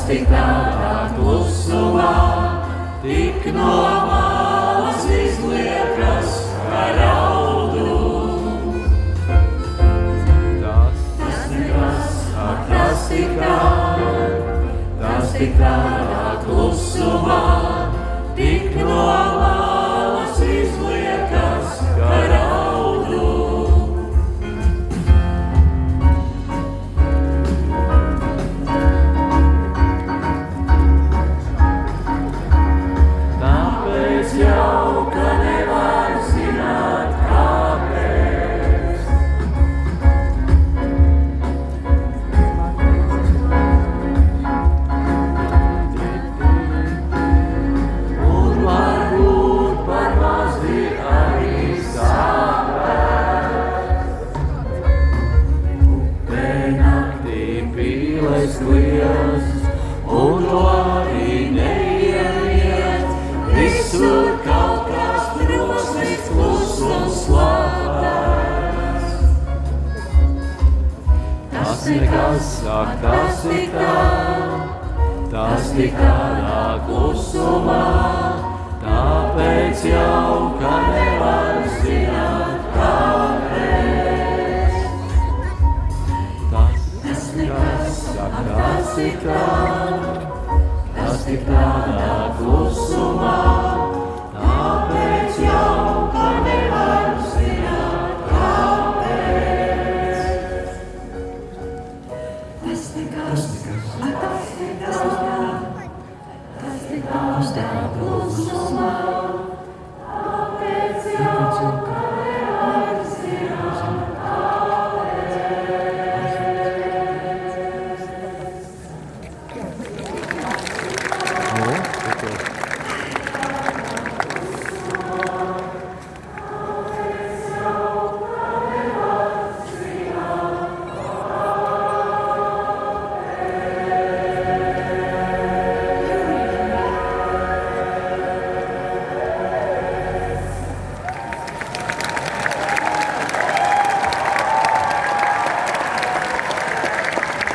tik tādā klusumā, tik no malas izliekas ar raudu. Tas nekas, ak, tas tik tādā klusumā, tik no malas izliekas ar raudu. Tāpēc jau, ka nevar zināt, kāpēc. Un varbūt par mazi arī sāpēs. Upē naktī pīles liels, un to arī neieiet. Visur kaut kas drosmīgs, klus un slāpēs. Tas nekas, ak, tas tik tādā klusumā, tāpēc jau, ka nevar zināt, kāpēc. Tas nekas, ak, tas tik tādā klusumā, tāpēc jau, ka nevar zināt, kāpēc. Tas nekas, ak, tas tik tādā klusumā, tāpēc jau, ka